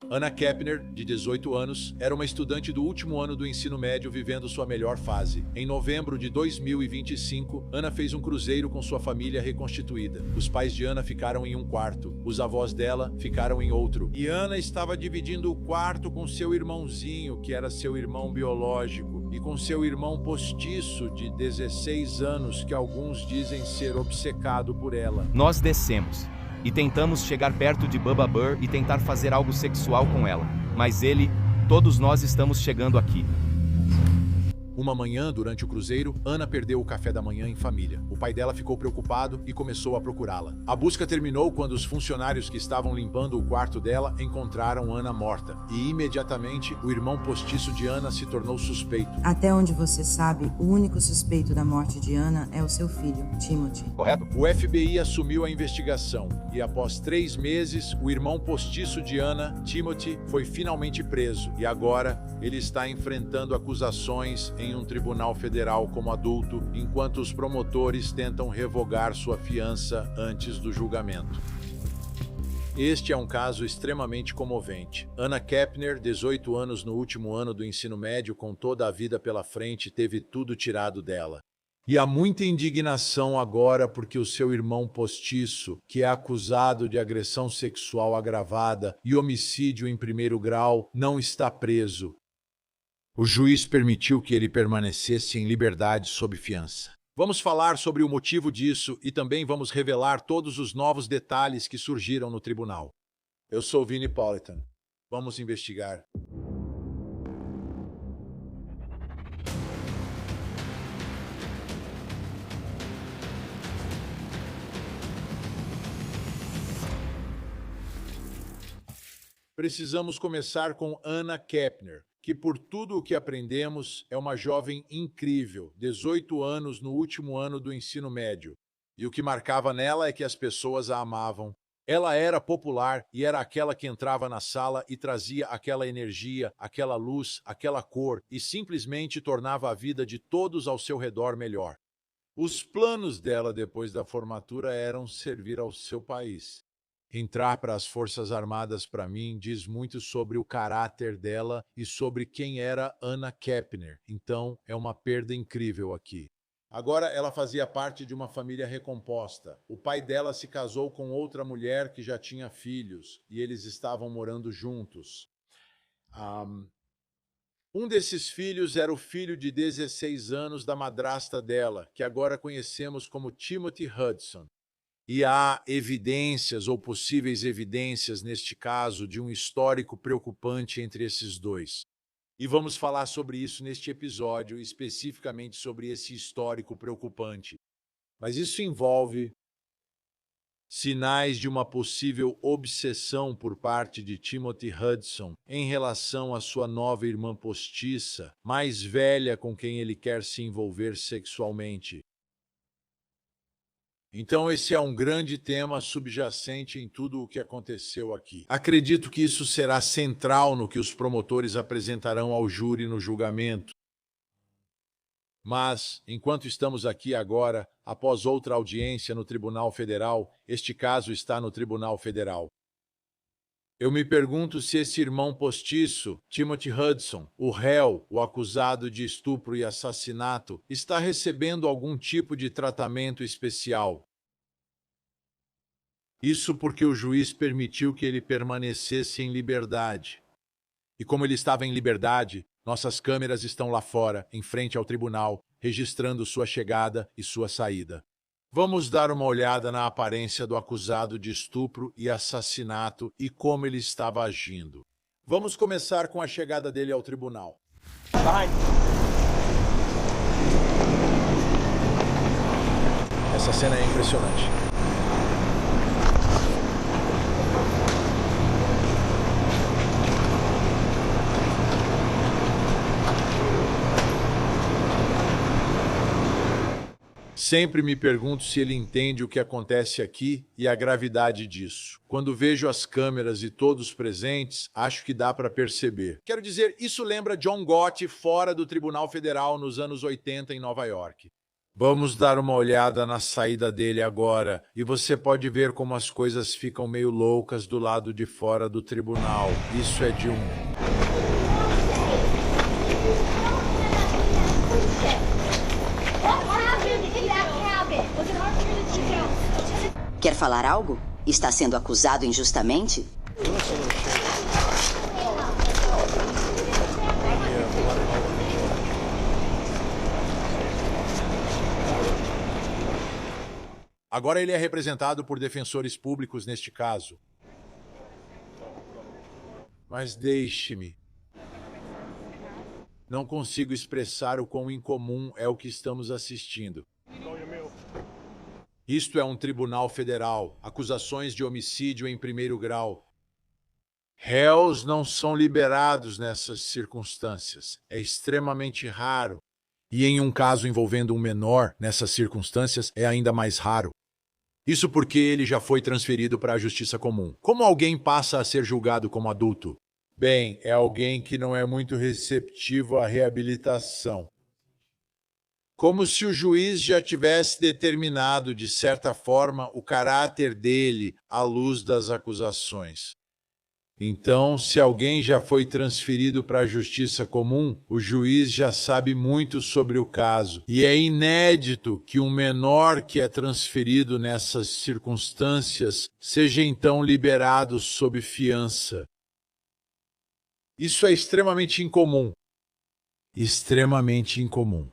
Anna Kepner, de 18 anos, era uma estudante do último ano do ensino médio vivendo sua melhor fase. Em novembro de 2025, Anna fez um cruzeiro com sua família reconstituída. Os pais de Anna ficaram em um quarto, os avós dela ficaram em outro. E Anna estava dividindo o quarto com seu irmãozinho, que era seu irmão biológico, e com seu irmão postiço de 16 anos, que alguns dizem ser obcecado por ela. Nós descemos e tentamos chegar perto de Bubba Burr e tentar fazer algo sexual com ela. Mas todos nós estamos chegando aqui. Uma manhã, durante o cruzeiro, Anna perdeu o café da manhã em família. O pai dela ficou preocupado e começou a procurá-la. A busca terminou quando os funcionários que estavam limpando o quarto dela encontraram Anna morta. E imediatamente, o irmão postiço de Anna se tornou suspeito. Até onde você sabe, o único suspeito da morte de Anna é o seu filho, Timothy. Correto? O FBI assumiu a investigação e, após 3 meses, o irmão postiço de Anna, Timothy, foi finalmente preso. E agora, ele está enfrentando acusações em um tribunal federal como adulto, enquanto os promotores tentam revogar sua fiança antes do julgamento. Este é um caso extremamente comovente. Anna Kepner, 18 anos no último ano do ensino médio, com toda a vida pela frente, teve tudo tirado dela. E há muita indignação agora porque o seu irmão postiço, que é acusado de agressão sexual agravada e homicídio em primeiro grau, não está preso. O juiz permitiu que ele permanecesse em liberdade sob fiança. Vamos falar sobre o motivo disso e também vamos revelar todos os novos detalhes que surgiram no tribunal. Eu sou Vinnie Politan. Vamos investigar. Precisamos começar com Anna Kepner, que por tudo o que aprendemos é uma jovem incrível, 18 anos no último ano do ensino médio. E o que marcava nela é que as pessoas a amavam. Ela era popular e era aquela que entrava na sala e trazia aquela energia, aquela luz, aquela cor e simplesmente tornava a vida de todos ao seu redor melhor. Os planos dela depois da formatura eram servir ao seu país. Entrar para as Forças Armadas, para mim, diz muito sobre o caráter dela e sobre quem era Anna Kepner. Então, é uma perda incrível aqui. Agora, ela fazia parte de uma família recomposta. O pai dela se casou com outra mulher que já tinha filhos e eles estavam morando juntos. Um desses filhos era o filho de 16 anos da madrasta dela, que agora conhecemos como Timothy Hudson. E há evidências ou possíveis evidências, neste caso, de um histórico preocupante entre esses dois. E vamos falar sobre isso neste episódio, especificamente sobre esse histórico preocupante. Mas isso envolve sinais de uma possível obsessão por parte de Timothy Hudson em relação à sua nova irmã postiça, mais velha com quem ele quer se envolver sexualmente. Então esse é um grande tema subjacente em tudo o que aconteceu aqui. Acredito que isso será central no que os promotores apresentarão ao júri no julgamento. Mas, enquanto estamos aqui agora, após outra audiência no Tribunal Federal, este caso está no Tribunal Federal. Eu me pergunto se esse irmão postiço, Timothy Hudson, o réu, o acusado de estupro e assassinato, está recebendo algum tipo de tratamento especial. Isso porque o juiz permitiu que ele permanecesse em liberdade. E como ele estava em liberdade, nossas câmeras estão lá fora, em frente ao tribunal, registrando sua chegada e sua saída. Vamos dar uma olhada na aparência do acusado de estupro e assassinato e como ele estava agindo. Vamos começar com a chegada dele ao tribunal. Essa cena é impressionante. Sempre me pergunto se ele entende o que acontece aqui e a gravidade disso. Quando vejo as câmeras e todos presentes, acho que dá para perceber. Quero dizer, isso lembra John Gotti fora do Tribunal Federal nos anos 80 em Nova York. Vamos dar uma olhada na saída dele agora, e você pode ver como as coisas ficam meio loucas do lado de fora do tribunal. Isso é de um... Quer falar algo? Está sendo acusado injustamente? Agora ele é representado por defensores públicos neste caso. Mas deixe-me. Não consigo expressar o quão incomum é o que estamos assistindo. Isto é um tribunal federal, acusações de homicídio em primeiro grau. Réus não são liberados nessas circunstâncias. É extremamente raro. E em um caso envolvendo um menor, nessas circunstâncias, é ainda mais raro. Isso porque ele já foi transferido para a justiça comum. Como alguém passa a ser julgado como adulto? Bem, é alguém que não é muito receptivo à reabilitação. Como se o juiz já tivesse determinado, de certa forma, o caráter dele à luz das acusações. Então, se alguém já foi transferido para a justiça comum, o juiz já sabe muito sobre o caso. E é inédito que um menor que é transferido nessas circunstâncias seja então liberado sob fiança. Isso é extremamente incomum. Extremamente incomum.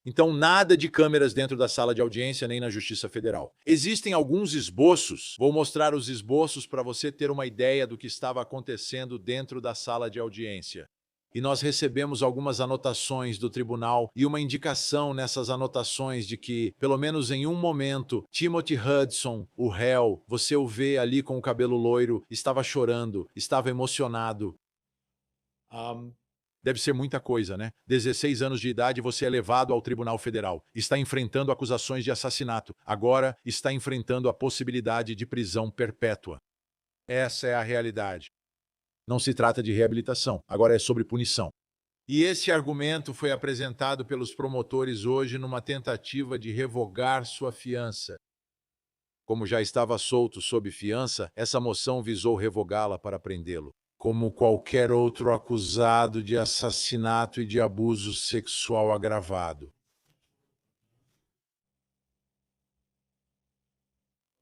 Então, nada de câmeras dentro da sala de audiência nem na Justiça Federal. Existem alguns esboços. Vou mostrar os esboços para você ter uma ideia do que estava acontecendo dentro da sala de audiência. E nós recebemos algumas anotações do tribunal e uma indicação nessas anotações de que, pelo menos em um momento, Timothy Hudson, o réu, você o vê ali com o cabelo loiro, estava chorando, estava emocionado. Deve ser muita coisa, né? 16 anos de idade, você é levado ao Tribunal Federal. Está enfrentando acusações de assassinato. Agora está enfrentando a possibilidade de prisão perpétua. Essa é a realidade. Não se trata de reabilitação, agora é sobre punição. E esse argumento foi apresentado pelos promotores hoje numa tentativa de revogar sua fiança. Como já estava solto sob fiança, essa moção visou revogá-la para prendê-lo, como qualquer outro acusado de assassinato e de abuso sexual agravado.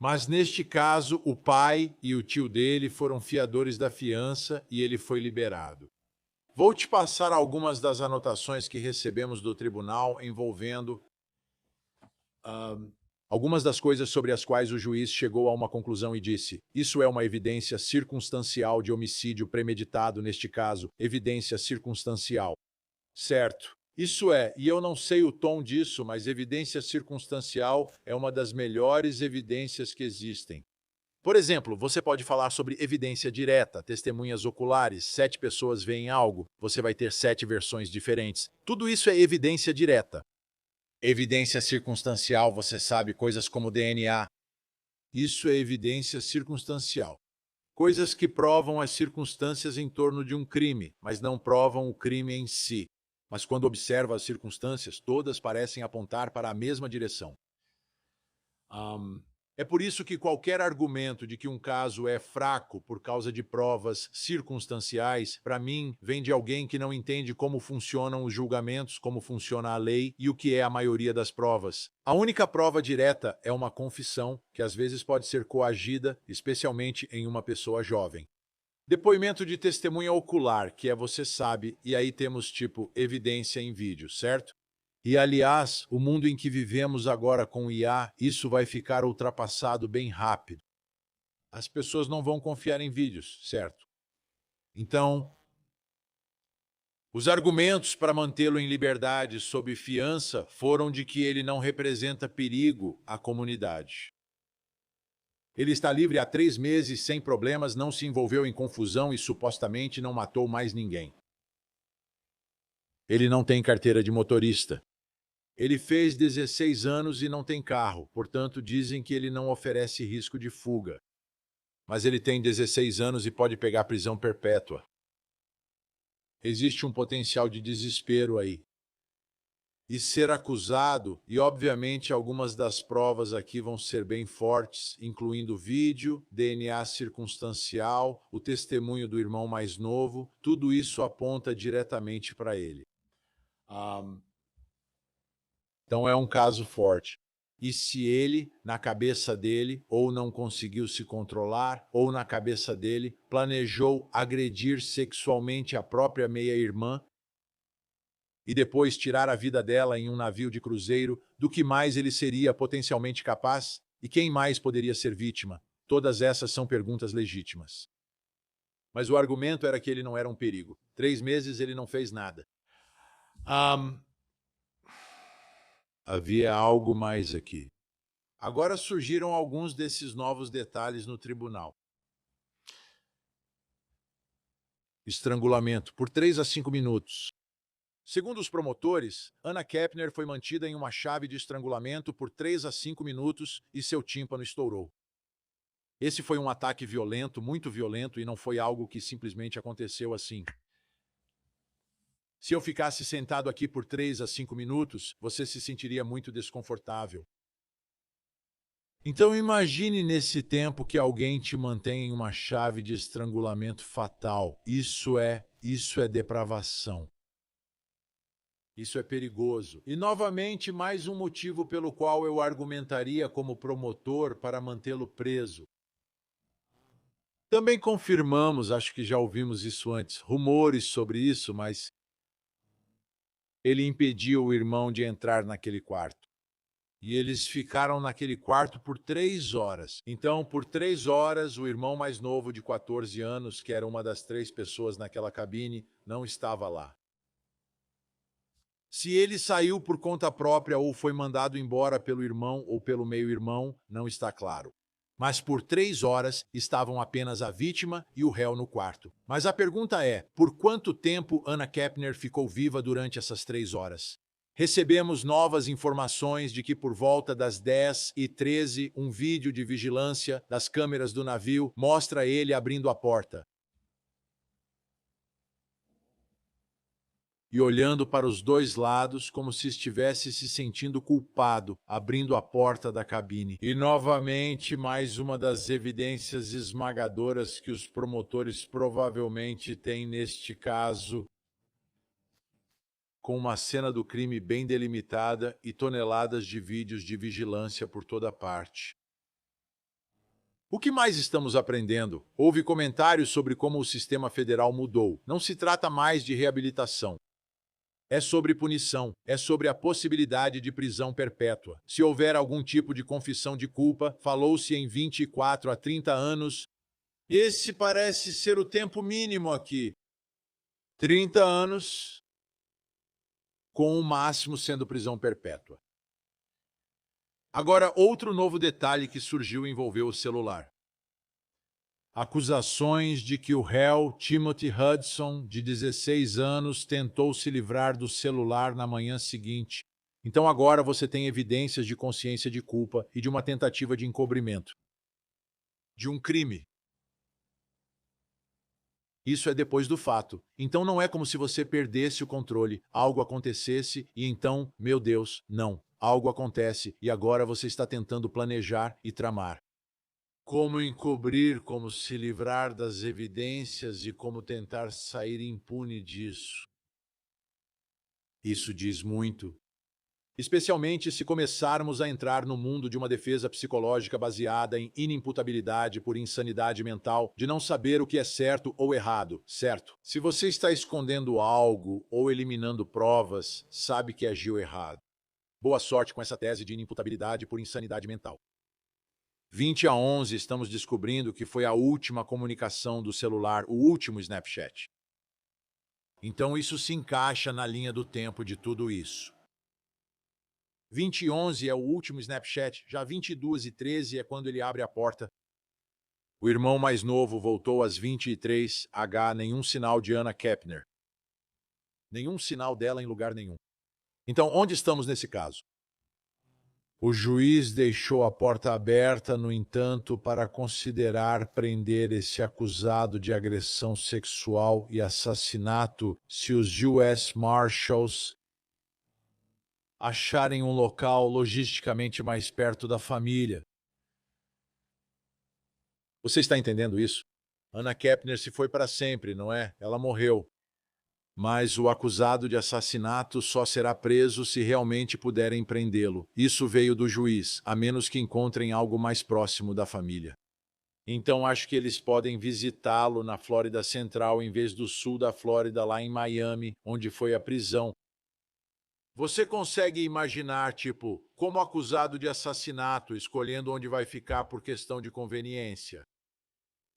Mas neste caso, o pai e o tio dele foram fiadores da fiança e ele foi liberado. Vou te passar algumas das anotações que recebemos do tribunal envolvendo algumas das coisas sobre as quais o juiz chegou a uma conclusão e disse: isso é uma evidência circunstancial de homicídio premeditado neste caso, evidência circunstancial. Certo. Isso é, e eu não sei o tom disso, mas evidência circunstancial é uma das melhores evidências que existem. Por exemplo, você pode falar sobre evidência direta, testemunhas oculares, 7 pessoas veem algo, você vai ter 7 versões diferentes. Tudo isso é evidência direta. Evidência circunstancial, você sabe, coisas como DNA. Isso é evidência circunstancial. Coisas que provam as circunstâncias em torno de um crime, mas não provam o crime em si. Mas quando observa as circunstâncias, todas parecem apontar para a mesma direção. É por isso que qualquer argumento de que um caso é fraco por causa de provas circunstanciais, para mim, vem de alguém que não entende como funcionam os julgamentos, como funciona a lei e o que é a maioria das provas. A única prova direta é uma confissão, que às vezes pode ser coagida, especialmente em uma pessoa jovem. Depoimento de testemunha ocular, que é você sabe, e aí temos tipo evidência em vídeo, certo? E, aliás, o mundo em que vivemos agora com o IA, isso vai ficar ultrapassado bem rápido. As pessoas não vão confiar em vídeos, certo? Então, os argumentos para mantê-lo em liberdade sob fiança foram de que ele não representa perigo à comunidade. Ele está livre há 3 meses, sem problemas, não se envolveu em confusão e supostamente não matou mais ninguém. Ele não tem carteira de motorista. Ele fez 16 anos e não tem carro, portanto dizem que ele não oferece risco de fuga. Mas ele tem 16 anos e pode pegar prisão perpétua. Existe um potencial de desespero aí. e ser acusado, e obviamente algumas das provas aqui vão ser bem fortes, incluindo vídeo, DNA circunstancial, o testemunho do irmão mais novo, tudo isso aponta diretamente para ele. Então é um caso forte. E se ele, na cabeça dele, ou não conseguiu se controlar, ou na cabeça dele, planejou agredir sexualmente a própria meia-irmã e depois tirar a vida dela em um navio de cruzeiro, do que mais ele seria potencialmente capaz? E quem mais poderia ser vítima? Todas essas são perguntas legítimas. Mas o argumento era que ele não era um perigo. 3 meses ele não fez nada. Havia algo mais aqui. Agora surgiram alguns desses novos detalhes no tribunal. Estrangulamento por 3 a 5 minutos. Segundo os promotores, Anna Kepner foi mantida em uma chave de estrangulamento por 3 a 5 minutos e seu tímpano estourou. Esse foi um ataque violento, muito violento, e não foi algo que simplesmente aconteceu assim. Se eu ficasse sentado aqui por 3 a 5 minutos, você se sentiria muito desconfortável. Então imagine nesse tempo que alguém te mantém em uma chave de estrangulamento fatal. Isso é depravação. Isso é perigoso. E novamente, mais um motivo pelo qual eu argumentaria como promotor para mantê-lo preso. Também confirmamos, acho que já ouvimos isso antes, rumores sobre isso, mas ele impediu o irmão de entrar naquele quarto. E eles ficaram naquele quarto por 3 horas. Então, por 3 horas, o irmão mais novo de 14 anos, que era uma das 3 pessoas naquela cabine, não estava lá. Se ele saiu por conta própria ou foi mandado embora pelo irmão ou pelo meio-irmão, não está claro. Mas por 3 horas estavam apenas a vítima e o réu no quarto. Mas a pergunta é, por quanto tempo Anna Kepner ficou viva durante essas 3 horas? Recebemos novas informações de que por volta das 10h13, um vídeo de vigilância das câmeras do navio mostra ele abrindo a porta e olhando para os 2 lados como se estivesse se sentindo culpado, abrindo a porta da cabine. E novamente, mais uma das evidências esmagadoras que os promotores provavelmente têm neste caso, com uma cena do crime bem delimitada e toneladas de vídeos de vigilância por toda parte. O que mais estamos aprendendo? Houve comentários sobre como o sistema federal mudou. Não se trata mais de reabilitação. É sobre punição, é sobre a possibilidade de prisão perpétua. Se houver algum tipo de confissão de culpa, falou-se em 24 a 30 anos. Esse parece ser o tempo mínimo aqui. 30 anos, com o máximo sendo prisão perpétua. Agora, outro novo detalhe que surgiu envolveu o celular. Acusações de que o réu Timothy Hudson, de 16 anos, tentou se livrar do celular na manhã seguinte. Então agora você tem evidências de consciência de culpa e de uma tentativa de encobrimento. De um crime. Isso é depois do fato. Então não é como se você perdesse o controle, algo acontecesse e então, meu Deus, não. Algo acontece e agora você está tentando planejar e tramar. Como encobrir, como se livrar das evidências e como tentar sair impune disso. Isso diz muito. Especialmente se começarmos a entrar no mundo de uma defesa psicológica baseada em inimputabilidade por insanidade mental, de não saber o que é certo ou errado, certo? Se você está escondendo algo ou eliminando provas, sabe que agiu errado. Boa sorte com essa tese de inimputabilidade por insanidade mental. 20 a 11 estamos descobrindo que foi a última comunicação do celular, o último Snapchat. Então isso se encaixa na linha do tempo de tudo isso. 20 e 11 é o último Snapchat, já 22 e 13 é quando ele abre a porta. O irmão mais novo voltou às 23 h, nenhum sinal de Anna Kepner. Nenhum sinal dela em lugar nenhum. Então, onde estamos nesse caso? O juiz deixou a porta aberta, no entanto, para considerar prender esse acusado de agressão sexual e assassinato se os U.S. Marshals acharem um local logisticamente mais perto da família. Você está entendendo isso? Anna Kepner se foi para sempre, não é? Ela morreu. Mas o acusado de assassinato só será preso se realmente puderem prendê-lo. Isso veio do juiz, a menos que encontrem algo mais próximo da família. Então acho que eles podem visitá-lo na Flórida Central em vez do sul da Flórida, lá em Miami, onde foi a prisão. Você consegue imaginar, tipo, como acusado de assassinato, escolhendo onde vai ficar por questão de conveniência?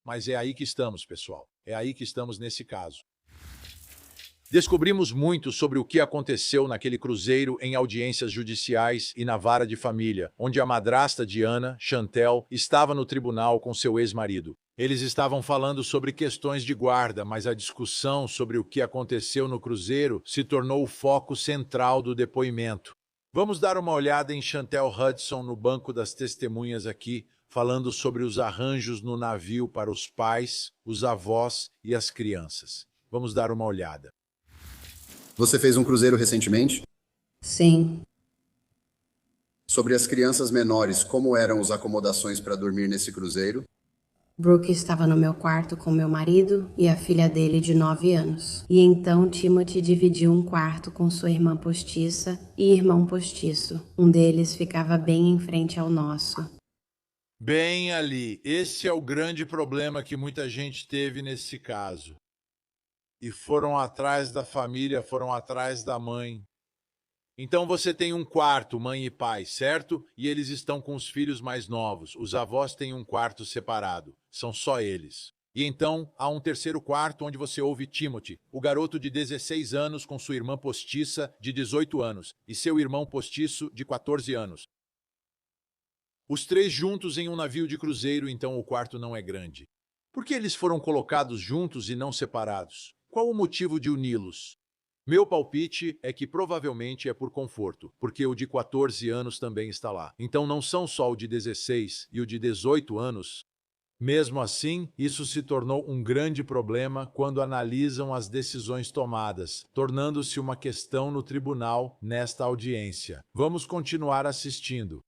Mas é aí que estamos, pessoal. É aí que estamos nesse caso. Descobrimos muito sobre o que aconteceu naquele cruzeiro em audiências judiciais e na vara de família, onde a madrasta de Anna, Chantel, estava no tribunal com seu ex-marido. Eles estavam falando sobre questões de guarda, mas a discussão sobre o que aconteceu no cruzeiro se tornou o foco central do depoimento. Vamos dar uma olhada em Chantel Hudson no banco das testemunhas aqui, falando sobre os arranjos no navio para os pais, os avós e as crianças. Vamos dar uma olhada. Você fez um cruzeiro recentemente? Sim. Sobre as crianças menores, como eram as acomodações para dormir nesse cruzeiro? Brooke estava no meu quarto com meu marido e a filha dele de 9 anos. E então Timothy dividiu um quarto com sua irmã postiça e irmão postiço. Um deles ficava bem em frente ao nosso. Bem ali, esse é o grande problema que muita gente teve nesse caso. E foram atrás da família, foram atrás da mãe. Então você tem um quarto, mãe e pai, certo? E eles estão com os filhos mais novos. Os avós têm um quarto separado. São só eles. E então há um terceiro quarto onde você ouve Timothy, o garoto de 16 anos com sua irmã postiça de 18 anos e seu irmão postiço de 14 anos. Os três juntos em um navio de cruzeiro, então o quarto não é grande. Por que eles foram colocados juntos e não separados? Qual o motivo de uni-los? Meu palpite é que provavelmente é por conforto, porque o de 14 anos também está lá. Então não são só o de 16 e o de 18 anos. Mesmo assim, isso se tornou um grande problema quando analisam as decisões tomadas, tornando-se uma questão no tribunal nesta audiência. Vamos continuar assistindo.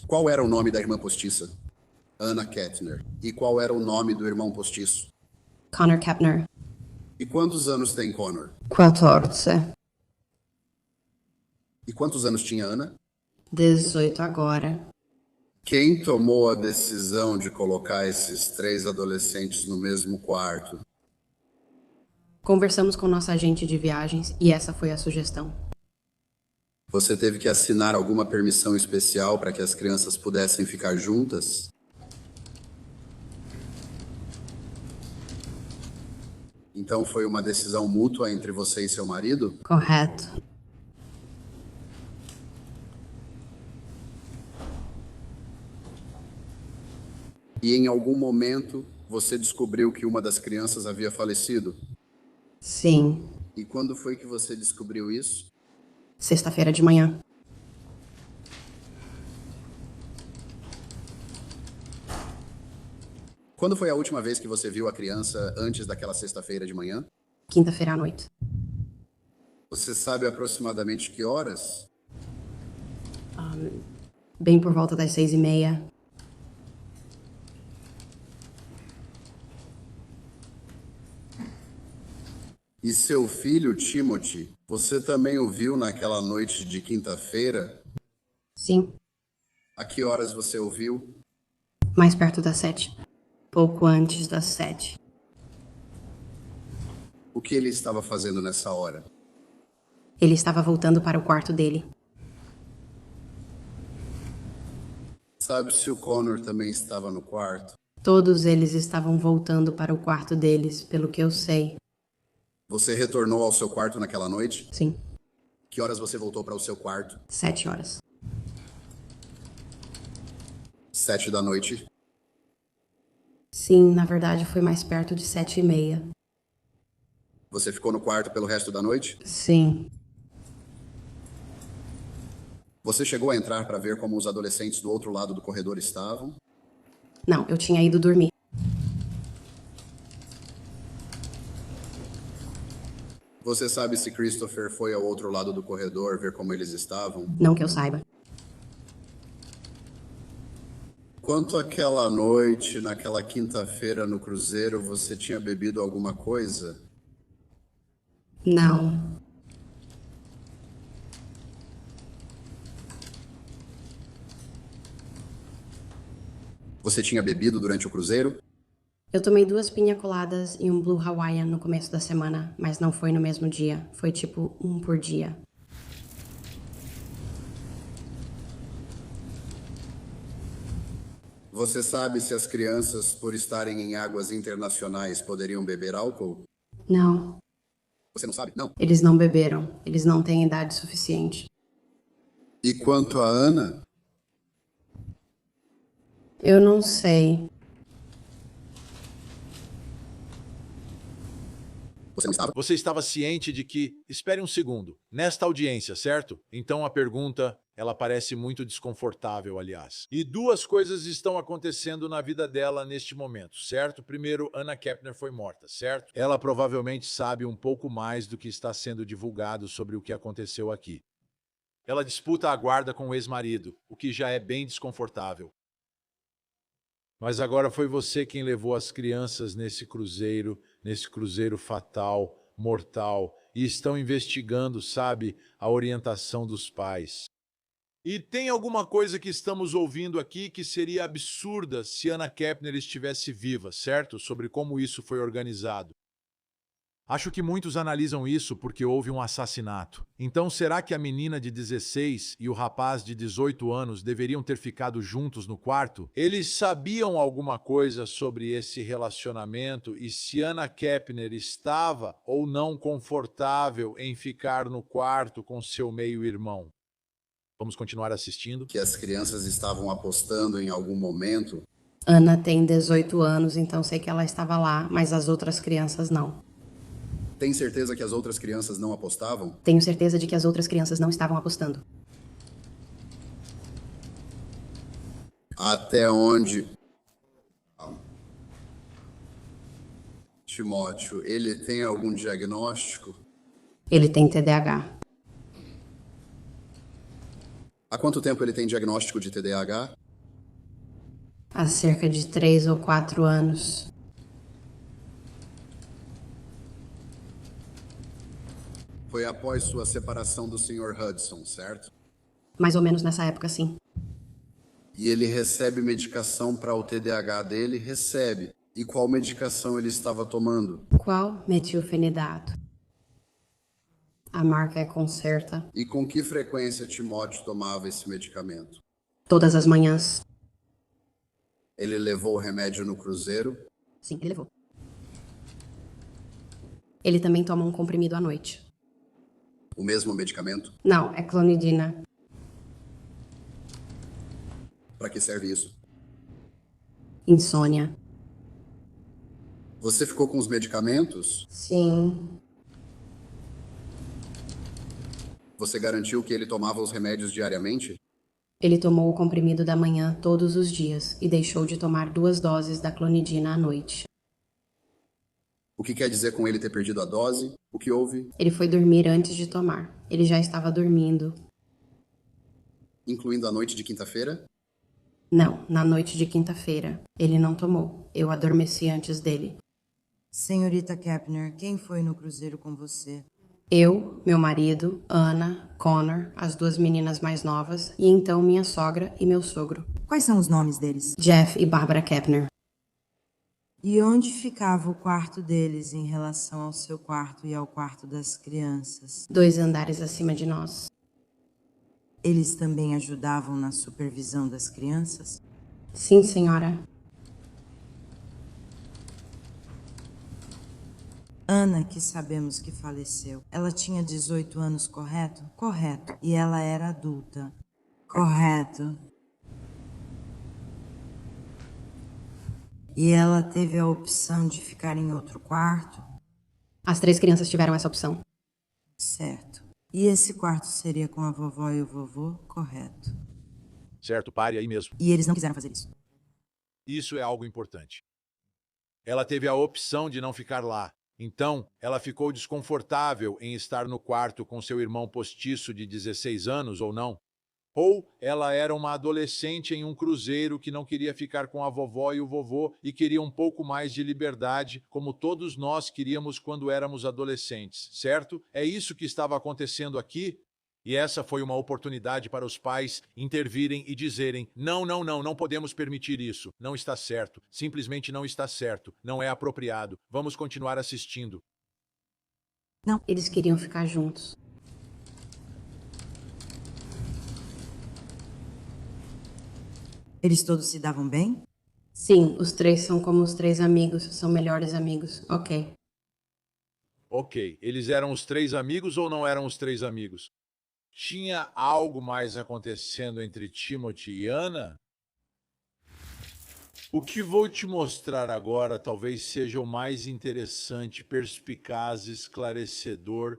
Qual era o nome da irmã postiça? Anna Kepner. E qual era o nome do irmão postiço? Connor Kepner. E quantos anos tem Connor? 14. E quantos anos tinha Anna? 18 agora. Quem tomou a decisão de colocar esses três adolescentes no mesmo quarto? Conversamos com nossa agente de viagens e essa foi a sugestão. Você teve que assinar alguma permissão especial para que as crianças pudessem ficar juntas? Então foi uma decisão mútua entre você e seu marido? Correto. E em algum momento você descobriu que uma das crianças havia falecido? Sim. E quando foi que você descobriu isso? Sexta-feira de manhã. Quando foi a última vez que você viu a criança antes daquela sexta-feira de manhã? Quinta-feira à noite. Você sabe aproximadamente que horas? Bem por volta das 6:30. E seu filho, Timothy, você também o viu naquela noite de quinta-feira? Sim. A que horas você o viu? Mais perto das 7. Pouco antes das 7. O que ele estava fazendo nessa hora? Ele estava voltando para o quarto dele. Sabe se o Connor também estava no quarto? Todos eles estavam voltando para o quarto deles, pelo que eu sei. Você retornou ao seu quarto naquela noite? Sim. Que horas você voltou para o seu quarto? 7 horas. 7 da noite. Sim, na verdade foi mais perto de 7:30. Você ficou no quarto pelo resto da noite? Sim. Você chegou a entrar para ver como os adolescentes do outro lado do corredor estavam? Não, eu tinha ido dormir. Você sabe se Christopher foi ao outro lado do corredor ver como eles estavam? Não que eu saiba. Quanto àquela noite, naquela quinta-feira no cruzeiro, você tinha bebido alguma coisa? Não. Você tinha bebido durante o cruzeiro? Eu tomei 2 piña coladas e um Blue Hawaiian no começo da semana, mas não foi no mesmo dia. Foi tipo 1 por dia. Você sabe se as crianças, por estarem em águas internacionais, poderiam beber álcool? Não. Você não sabe? Não. Eles não beberam. Eles não têm idade suficiente. E quanto a Ana? Eu não sei. Você não estava? Você estava ciente de que... Espere um segundo. Nesta audiência, certo? Então a pergunta, ela parece muito desconfortável, aliás. E 2 coisas estão acontecendo na vida dela neste momento, certo? Primeiro, Anna Kepner foi morta, certo? Ela provavelmente sabe um pouco mais do que está sendo divulgado sobre o que aconteceu aqui. Ela disputa a guarda com o ex-marido, o que já é bem desconfortável. Mas agora foi você quem levou as crianças nesse cruzeiro fatal, mortal, e estão investigando, sabe, a orientação dos pais. E tem alguma coisa que estamos ouvindo aqui que seria absurda se Anna Kepner estivesse viva, certo? Sobre como isso foi organizado. Acho que muitos analisam isso porque houve um assassinato. Então, será que a menina de 16 e o rapaz de 18 anos deveriam ter ficado juntos no quarto? Eles sabiam alguma coisa sobre esse relacionamento e se Anna Kepner estava ou não confortável em ficar no quarto com seu meio-irmão? Vamos continuar assistindo? Que as crianças estavam apostando em algum momento? Ana tem 18 anos, então sei que ela estava lá, mas as outras crianças não. Tem certeza que as outras crianças não apostavam? Tenho certeza de que as outras crianças não estavam apostando. Até onde... Timóteo, ele tem algum diagnóstico? Ele tem TDAH. Há quanto tempo ele tem diagnóstico de TDAH? Há cerca de 3 ou 4 anos. Foi após sua separação do Sr. Hudson, certo? Mais ou menos nessa época, sim. E ele recebe medicação para o TDAH dele? Recebe. E qual medicação ele estava tomando? Qual? Metilfenidato. A marca é Concerta. E com que frequência Timóteo tomava esse medicamento? Todas as manhãs. Ele levou o remédio no cruzeiro? Sim, ele levou. Ele também toma um comprimido à noite. O mesmo medicamento? Não, é clonidina. Para que serve isso? Insônia. Você ficou com os medicamentos? Sim. Você garantiu que ele tomava os remédios diariamente? Ele tomou o comprimido da manhã todos os dias e deixou de tomar 2 doses da clonidina à noite. O que quer dizer com ele ter perdido a dose? O que houve? Ele foi dormir antes de tomar. Ele já estava dormindo. Incluindo a noite de quinta-feira? Não, na noite de quinta-feira. Ele não tomou. Eu adormeci antes dele. Senhorita Kepner, quem foi no cruzeiro com você? Eu, meu marido, Ana, Connor, as 2 meninas mais novas, e então minha sogra e meu sogro. Quais são os nomes deles? Jeff e Barbara Kepner. E onde ficava o quarto deles em relação ao seu quarto e ao quarto das crianças? 2 andares acima de nós. Eles também ajudavam na supervisão das crianças? Sim, senhora. Ana, que sabemos que faleceu, ela tinha 18 anos, correto? Correto. E ela era adulta. Correto. E ela teve a opção de ficar em outro quarto? As 3 crianças tiveram essa opção. Certo. E esse quarto seria com a vovó e o vovô? Correto. Certo, pare aí mesmo. E eles não quiseram fazer isso? Isso é algo importante. Ela teve a opção de não ficar lá. Então, ela ficou desconfortável em estar no quarto com seu irmão postiço de 16 anos ou não? Ou ela era uma adolescente em um cruzeiro que não queria ficar com a vovó e o vovô e queria um pouco mais de liberdade, como todos nós queríamos quando éramos adolescentes, certo? É isso que estava acontecendo aqui? E essa foi uma oportunidade para os pais intervirem e dizerem: não podemos permitir isso, não está certo, simplesmente não está certo, não é apropriado, vamos continuar assistindo. Não, eles queriam ficar juntos. Eles todos se davam bem? Sim, os três são como os três amigos, são melhores amigos. Ok. Ok, eles eram os três amigos ou não eram os três amigos? Tinha algo mais acontecendo entre Timothy e Anna? O que vou te mostrar agora talvez seja o mais interessante, perspicaz, esclarecedor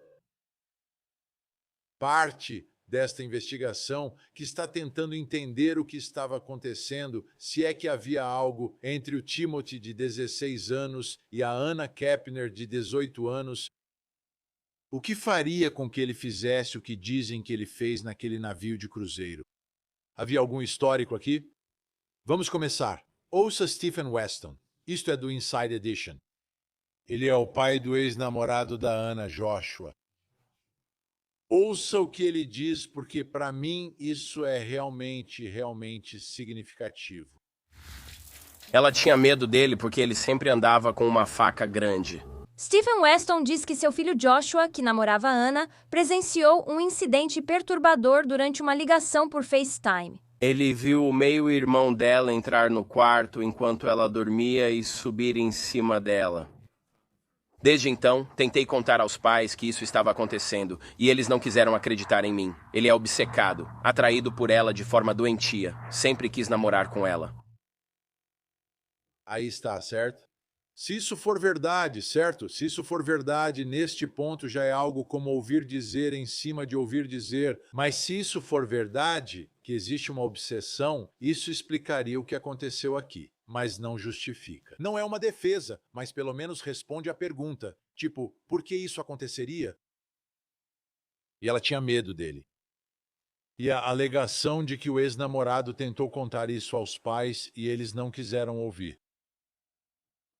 parte desta investigação que está tentando entender o que estava acontecendo, se é que havia algo entre o Timothy de 16 anos e a Anna Kepner de 18 anos. O que faria com que ele fizesse o que dizem que ele fez naquele navio de cruzeiro? Havia algum histórico aqui? Vamos começar. Ouça Stephen Weston. Isto é do Inside Edition. Ele é o pai do ex-namorado da Anna, Joshua. Ouça o que ele diz, porque para mim isso é realmente significativo. Ela tinha medo dele porque ele sempre andava com uma faca grande. Stephen Weston diz que seu filho Joshua, que namorava Anna, presenciou um incidente perturbador durante uma ligação por FaceTime. Ele viu o meio-irmão dela entrar no quarto enquanto ela dormia e subir em cima dela. Desde então, tentei contar aos pais que isso estava acontecendo e eles não quiseram acreditar em mim. Ele é obcecado, atraído por ela de forma doentia. Sempre quis namorar com ela. Aí está, certo? Se isso for verdade, certo? Se isso for verdade, neste ponto já é algo como ouvir dizer em cima de ouvir dizer. Mas se isso for verdade, que existe uma obsessão, isso explicaria o que aconteceu aqui. Mas não justifica. Não é uma defesa, mas pelo menos responde à pergunta. Tipo, por que isso aconteceria? E ela tinha medo dele. E a alegação de que o ex-namorado tentou contar isso aos pais e eles não quiseram ouvir.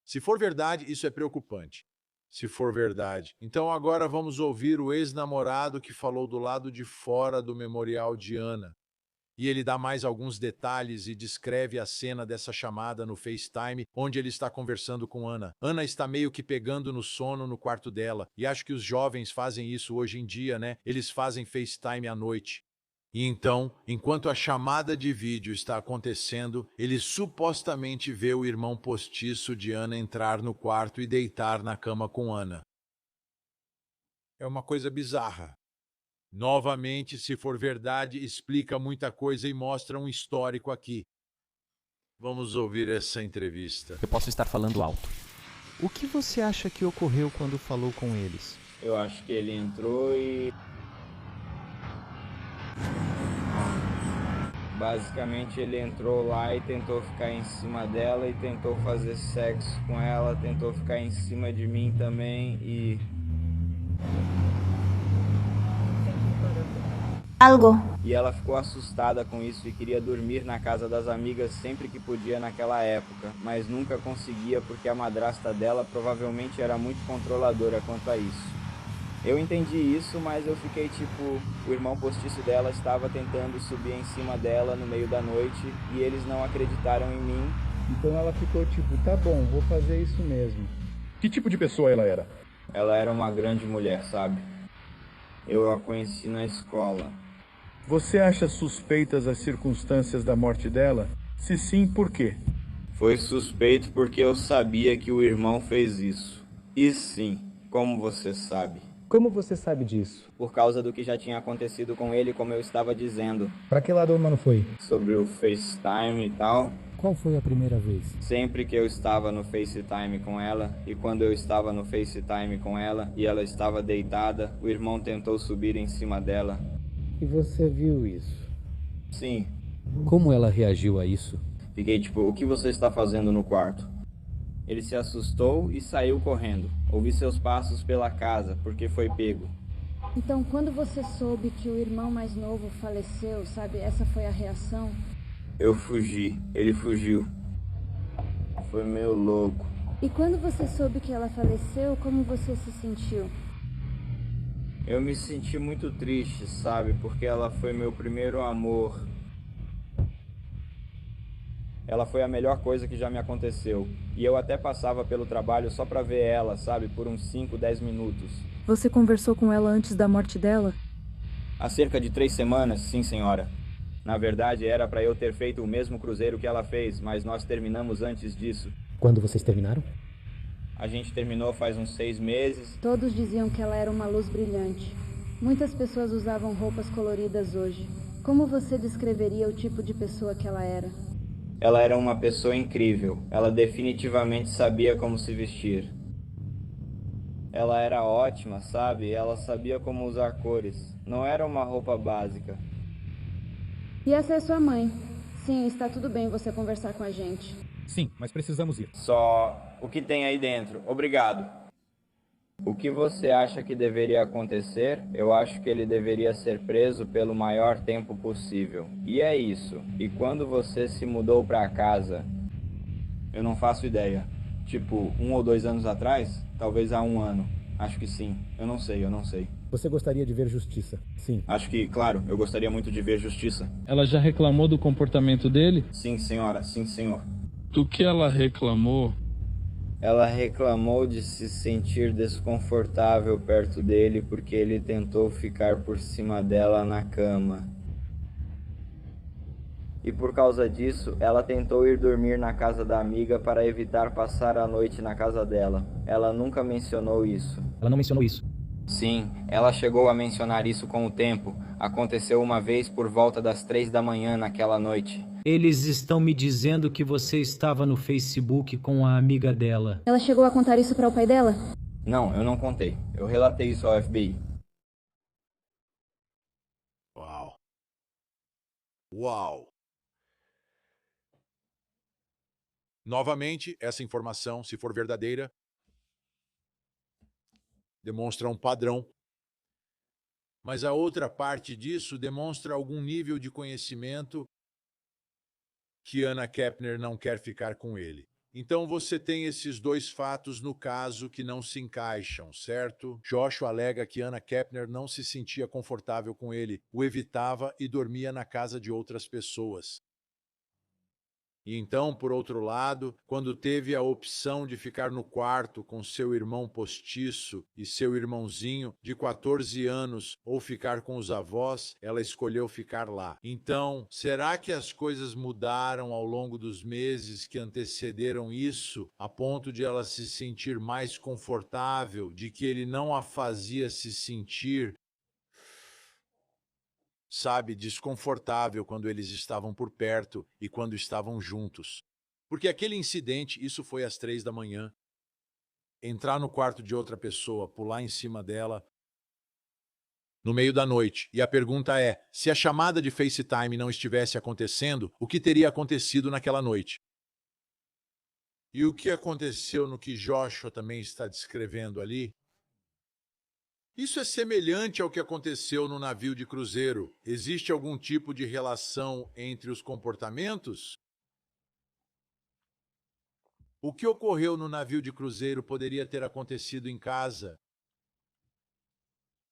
Se for verdade, isso é preocupante. Se for verdade. Então agora vamos ouvir o ex-namorado que falou do lado de fora do memorial de Anna. E ele dá mais alguns detalhes e descreve a cena dessa chamada no FaceTime, onde ele está conversando com Anna. Anna está meio que pegando no sono no quarto dela. E acho que os jovens fazem isso hoje em dia, né? Eles fazem FaceTime à noite. E então, enquanto a chamada de vídeo está acontecendo, ele supostamente vê o irmão postiço de Anna entrar no quarto e deitar na cama com Anna. É uma coisa bizarra. Novamente, se for verdade, explica muita coisa e mostra um histórico aqui. Vamos ouvir essa entrevista. Eu posso estar falando alto. O que você acha que ocorreu quando falou com eles? Eu acho que ele entrou e... basicamente ele entrou lá e tentou ficar em cima dela e tentou fazer sexo com ela, tentou ficar em cima de mim também e... E ela ficou assustada com isso e queria dormir na casa das amigas sempre que podia naquela época, mas nunca conseguia porque a madrasta dela provavelmente era muito controladora quanto a isso. Eu entendi isso, mas eu fiquei tipo, o irmão postiço dela estava tentando subir em cima dela no meio da noite e eles não acreditaram em mim. Então ela ficou tipo, tá bom, vou fazer isso mesmo. Que tipo de pessoa ela era? Ela era uma grande mulher, sabe? Eu a conheci na escola. Você acha suspeitas as circunstâncias da morte dela? Se sim, por quê? Foi suspeito porque eu sabia que o irmão fez isso. E sim, como você sabe. Como você sabe disso? Por causa do que já tinha acontecido com ele, como eu estava dizendo. Pra que lado o mano foi? Sobre o FaceTime e tal. Qual foi a primeira vez? Sempre que eu estava no FaceTime com ela, e quando eu estava no FaceTime com ela, e ela estava deitada, o irmão tentou subir em cima dela. E você viu isso? Sim. Como ela reagiu a isso? Fiquei tipo, o que você está fazendo no quarto? Ele se assustou e saiu correndo. Ouvi seus passos pela casa, porque foi pego. Então, quando você soube que o irmão mais novo faleceu, sabe, essa foi a reação? Eu fugi. Ele fugiu. Foi meio louco. E quando você soube que ela faleceu, como você se sentiu? Eu me senti muito triste, sabe, porque ela foi meu primeiro amor. Ela foi a melhor coisa que já me aconteceu. E eu até passava pelo trabalho só pra ver ela, sabe, por uns 5, 10 minutos. Você conversou com ela antes da morte dela? Há cerca de 3 semanas, sim, senhora. Na verdade, era pra eu ter feito o mesmo cruzeiro que ela fez, mas nós terminamos antes disso. Quando vocês terminaram? A gente terminou faz uns 6 meses. Todos diziam que ela era uma luz brilhante. Muitas pessoas usavam roupas coloridas hoje. Como você descreveria o tipo de pessoa que ela era? Ela era uma pessoa incrível. Ela definitivamente sabia como se vestir. Ela era ótima, sabe? Ela sabia como usar cores. Não era uma roupa básica. E essa é sua mãe. Sim, está tudo bem você conversar com a gente. Sim, mas precisamos ir. Só o que tem aí dentro. Obrigado. O que você acha que deveria acontecer? Eu acho que ele deveria ser preso pelo maior tempo possível. E é isso. E quando você se mudou pra casa? Eu não faço ideia. Tipo, 1 ou 2 anos atrás? Talvez há 1 ano. Acho que sim. Eu não sei. Você gostaria de ver justiça? Sim. Acho que, claro, eu gostaria muito de ver justiça. Ela já reclamou do comportamento dele? Sim, senhora. Sim, senhor. Do que ela reclamou? Ela reclamou de se sentir desconfortável perto dele porque ele tentou ficar por cima dela na cama. E por causa disso, ela tentou ir dormir na casa da amiga para evitar passar a noite na casa dela. Ela nunca mencionou isso. Ela não mencionou isso? Sim, ela chegou a mencionar isso com o tempo. Aconteceu uma vez por volta das 3 da manhã naquela noite. Eles estão me dizendo que você estava no Facebook com a amiga dela. Ela chegou a contar isso para o pai dela? Não, eu não contei. Eu relatei isso ao FBI. Uau! Novamente, essa informação, se for verdadeira, demonstra um padrão. Mas a outra parte disso demonstra algum nível de conhecimento que Anna Kepner não quer ficar com ele. Então você tem esses 2 fatos no caso que não se encaixam, certo? Joshua alega que Anna Kepner não se sentia confortável com ele, o evitava e dormia na casa de outras pessoas. E então, por outro lado, quando teve a opção de ficar no quarto com seu irmão postiço e seu irmãozinho de 14 anos ou ficar com os avós, ela escolheu ficar lá. Então, será que as coisas mudaram ao longo dos meses que antecederam isso, a ponto de ela se sentir mais confortável, de que ele não a fazia se sentir, sabe, desconfortável quando eles estavam por perto e quando estavam juntos? Porque aquele incidente, isso foi às 3 da manhã. Entrar no quarto de outra pessoa, pular em cima dela no meio da noite. E a pergunta é, se a chamada de FaceTime não estivesse acontecendo, o que teria acontecido naquela noite? E o que aconteceu no que Joshua também está descrevendo ali? Isso é semelhante ao que aconteceu no navio de cruzeiro. Existe algum tipo de relação entre os comportamentos? O que ocorreu no navio de cruzeiro poderia ter acontecido em casa?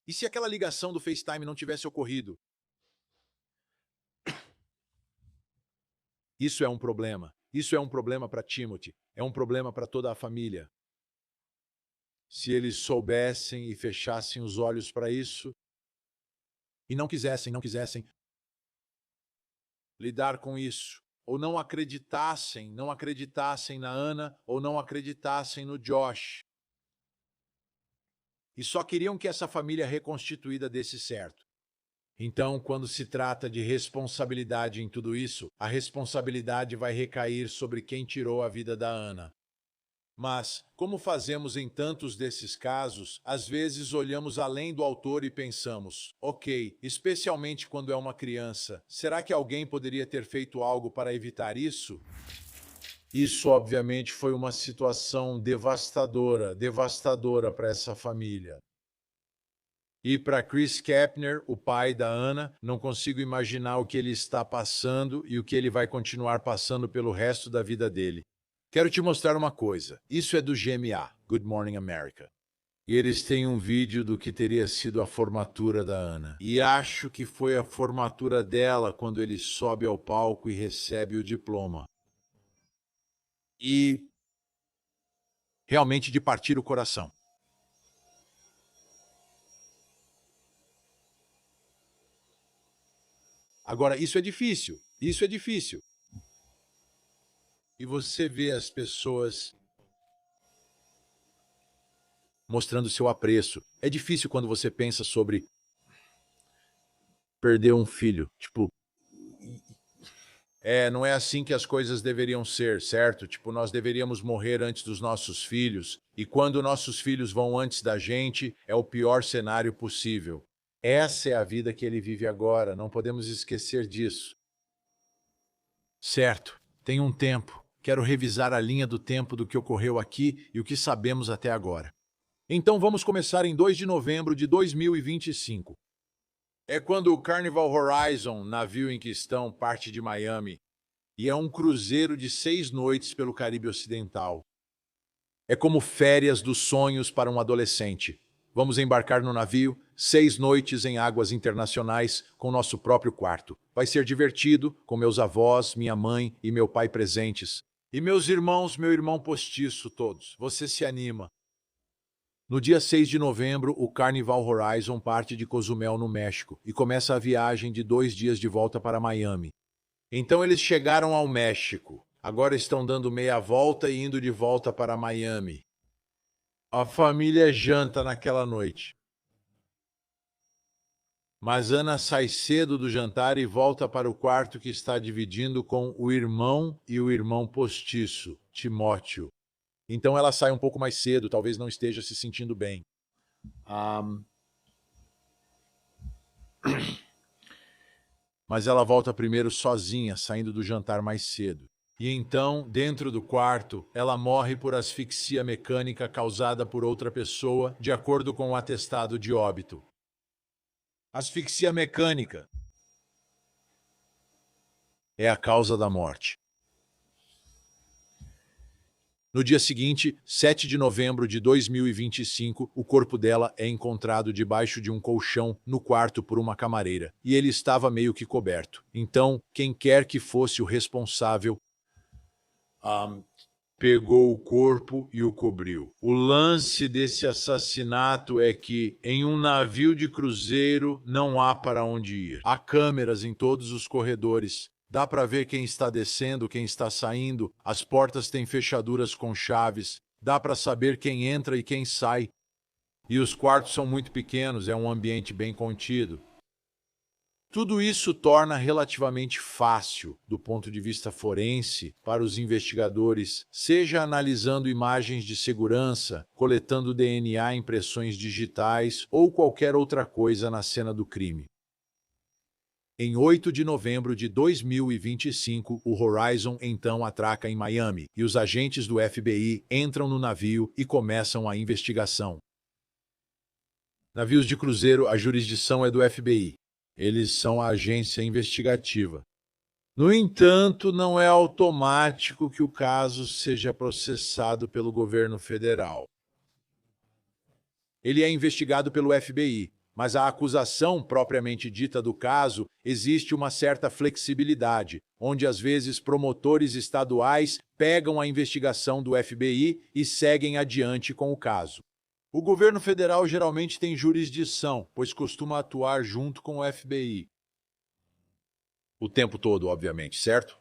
E se aquela ligação do FaceTime não tivesse ocorrido? Isso é um problema. Isso é um problema para Timothy. É um problema para toda a família. Se eles soubessem e fechassem os olhos para isso, e não quisessem lidar com isso, ou não acreditassem na Anna, ou não acreditassem no Josh, e só queriam que essa família reconstituída desse certo. Então, quando se trata de responsabilidade em tudo isso, a responsabilidade vai recair sobre quem tirou a vida da Anna. Mas, como fazemos em tantos desses casos, às vezes olhamos além do autor e pensamos, ok, especialmente quando é uma criança, será que alguém poderia ter feito algo para evitar isso? Isso, obviamente, foi uma situação devastadora, devastadora para essa família. E para Chris Kepner, o pai da Ana, não consigo imaginar o que ele está passando e o que ele vai continuar passando pelo resto da vida dele. Quero te mostrar uma coisa. Isso é do GMA, Good Morning America. E eles têm um vídeo do que teria sido a formatura da Ana. E acho que foi a formatura dela quando ele sobe ao palco e recebe o diploma. E realmente de partir o coração. Agora, isso é difícil. Isso é difícil. E você vê as pessoas mostrando seu apreço. É difícil quando você pensa sobre perder um filho. Tipo, não é assim que as coisas deveriam ser, certo? Tipo, nós deveríamos morrer antes dos nossos filhos. E quando nossos filhos vão antes da gente, é o pior cenário possível. Essa é a vida que ele vive agora, não podemos esquecer disso. Certo, tem um tempo. Quero revisar a linha do tempo do que ocorreu aqui e o que sabemos até agora. Então vamos começar em 2 de novembro de 2025. É quando o Carnival Horizon, navio em que estão, parte de Miami, e é um cruzeiro de 6 noites pelo Caribe Ocidental. É como férias dos sonhos para um adolescente. Vamos embarcar no navio, 6 noites em águas internacionais, com nosso próprio quarto. Vai ser divertido, com meus avós, minha mãe e meu pai presentes. E meus irmãos, meu irmão postiço, todos. Você se anima. No dia 6 de novembro, o Carnival Horizon parte de Cozumel, no México, e começa a viagem de 2 dias de volta para Miami. Então eles chegaram ao México. Agora estão dando meia volta e indo de volta para Miami. A família janta naquela noite. Mas Ana sai cedo do jantar e volta para o quarto que está dividindo com o irmão e o irmão postiço, Timóteo. Então ela sai um pouco mais cedo, talvez não esteja se sentindo bem. Mas ela volta primeiro sozinha, saindo do jantar mais cedo. E então, dentro do quarto, ela morre por asfixia mecânica causada por outra pessoa, de acordo com o atestado de óbito. Asfixia mecânica é a causa da morte. No dia seguinte, 7 de novembro de 2025, o corpo dela é encontrado debaixo de um colchão no quarto por uma camareira, e ele estava meio que coberto. Então, quem quer que fosse o responsável pegou o corpo e o cobriu. O lance desse assassinato é que, em um navio de cruzeiro, não há para onde ir. Há câmeras em todos os corredores. Dá para ver quem está descendo, quem está saindo. As portas têm fechaduras com chaves. Dá para saber quem entra e quem sai. E os quartos são muito pequenos, é um ambiente bem contido. Tudo isso torna relativamente fácil, do ponto de vista forense, para os investigadores, seja analisando imagens de segurança, coletando DNA, impressões digitais ou qualquer outra coisa na cena do crime. Em 8 de novembro de 2025, o Horizon então atraca em Miami e os agentes do FBI entram no navio e começam a investigação. Navios de cruzeiro, a jurisdição é do FBI. Eles são a agência investigativa. No entanto, não é automático que o caso seja processado pelo governo federal. Ele é investigado pelo FBI, mas a acusação propriamente dita do caso existe uma certa flexibilidade, onde às vezes promotores estaduais pegam a investigação do FBI e seguem adiante com o caso. O governo federal geralmente tem jurisdição, pois costuma atuar junto com o FBI. O tempo todo, obviamente, certo?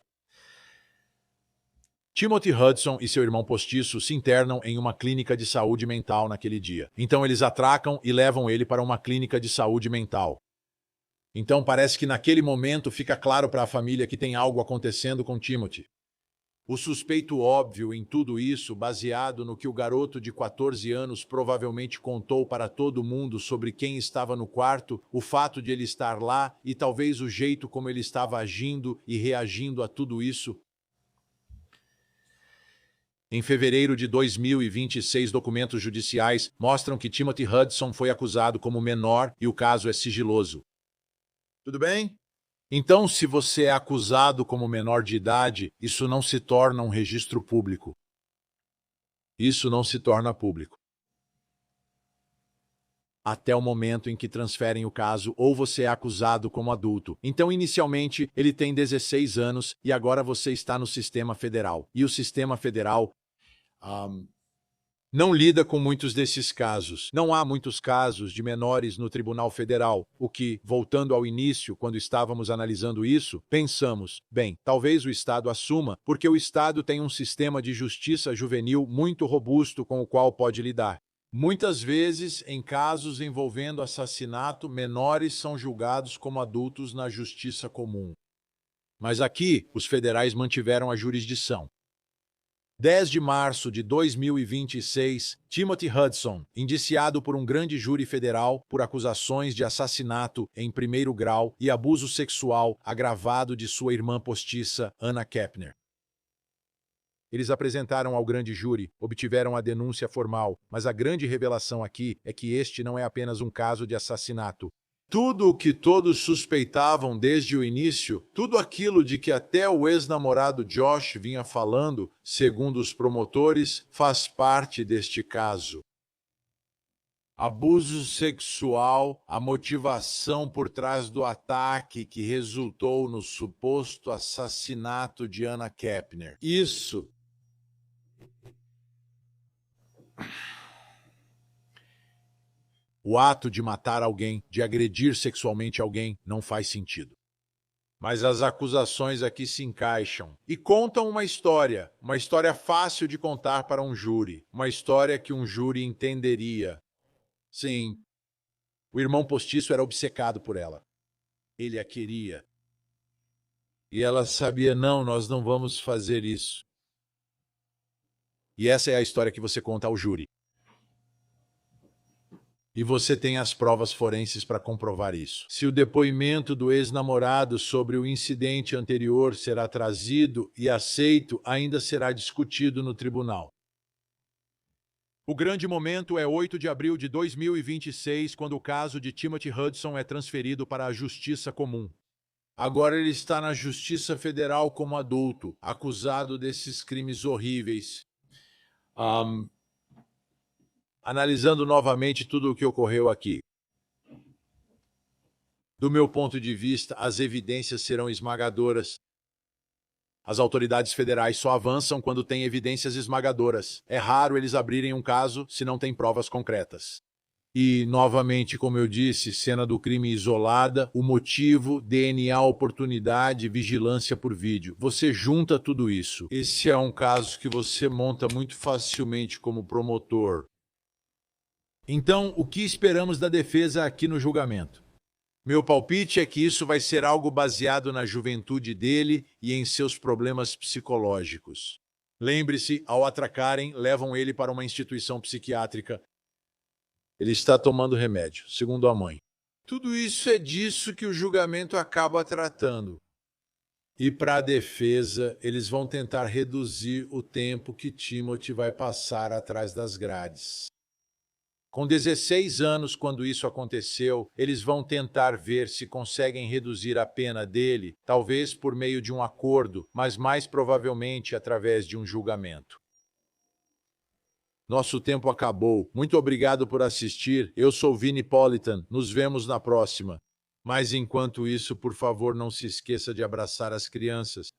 Timothy Hudson e seu irmão postiço se internam em uma clínica de saúde mental naquele dia. Então eles atracam e levam ele para uma clínica de saúde mental. Então parece que naquele momento fica claro para a família que tem algo acontecendo com Timothy. O suspeito óbvio em tudo isso, baseado no que o garoto de 14 anos provavelmente contou para todo mundo sobre quem estava no quarto, o fato de ele estar lá e talvez o jeito como ele estava agindo e reagindo a tudo isso. Em fevereiro de 2026, documentos judiciais mostram que Timothy Hudson foi acusado como menor e o caso é sigiloso. Tudo bem? Então, se você é acusado como menor de idade, isso não se torna um registro público. Isso não se torna público. Até o momento em que transferem o caso ou você é acusado como adulto. Então, inicialmente, ele tem 16 anos e agora você está no sistema federal. E o sistema federal não lida com muitos desses casos. Não há muitos casos de menores no Tribunal Federal, o que, voltando ao início, quando estávamos analisando isso, pensamos, bem, talvez o Estado assuma, porque o Estado tem um sistema de justiça juvenil muito robusto com o qual pode lidar. Muitas vezes, em casos envolvendo assassinato, menores são julgados como adultos na justiça comum. Mas aqui, os federais mantiveram a jurisdição. 10 de março de 2026, Timothy Hudson, indiciado por um grande júri federal por acusações de assassinato em primeiro grau e abuso sexual agravado de sua irmã postiça, Anna Kepner. Eles apresentaram ao grande júri, obtiveram a denúncia formal, mas a grande revelação aqui é que este não é apenas um caso de assassinato. Tudo o que todos suspeitavam desde o início, tudo aquilo de que até o ex-namorado Josh vinha falando, segundo os promotores, faz parte deste caso. Abuso sexual, a motivação por trás do ataque que resultou no suposto assassinato de Anna Kepner. Isso. O ato de matar alguém, de agredir sexualmente alguém, não faz sentido. Mas as acusações aqui se encaixam e contam uma história fácil de contar para um júri, uma história que um júri entenderia. Sim, o irmão postiço era obcecado por ela. Ele a queria. E ela sabia, não, nós não vamos fazer isso. E essa é a história que você conta ao júri. E você tem as provas forenses para comprovar isso. Se o depoimento do ex-namorado sobre o incidente anterior será trazido e aceito, ainda será discutido no tribunal. O grande momento é 8 de abril de 2026, quando o caso de Timothy Hudson é transferido para a Justiça Comum. Agora ele está na Justiça Federal como adulto, acusado desses crimes horríveis. Analisando novamente tudo o que ocorreu aqui. Do meu ponto de vista, as evidências serão esmagadoras. As autoridades federais só avançam quando têm evidências esmagadoras. É raro eles abrirem um caso se não têm provas concretas. E, novamente, como eu disse, cena do crime isolada, o motivo, DNA, oportunidade, vigilância por vídeo. Você junta tudo isso. Esse é um caso que você monta muito facilmente como promotor. Então, o que esperamos da defesa aqui no julgamento? Meu palpite é que isso vai ser algo baseado na juventude dele e em seus problemas psicológicos. Lembre-se, ao atracarem, levam ele para uma instituição psiquiátrica. Ele está tomando remédio, segundo a mãe. Tudo isso é disso que o julgamento acaba tratando. E para a defesa, eles vão tentar reduzir o tempo que Timothy vai passar atrás das grades. Com 16 anos, quando isso aconteceu, eles vão tentar ver se conseguem reduzir a pena dele, talvez por meio de um acordo, mas mais provavelmente através de um julgamento. Nosso tempo acabou. Muito obrigado por assistir. Eu sou Vini Politan. Nos vemos na próxima. Mas enquanto isso, por favor, não se esqueça de abraçar as crianças.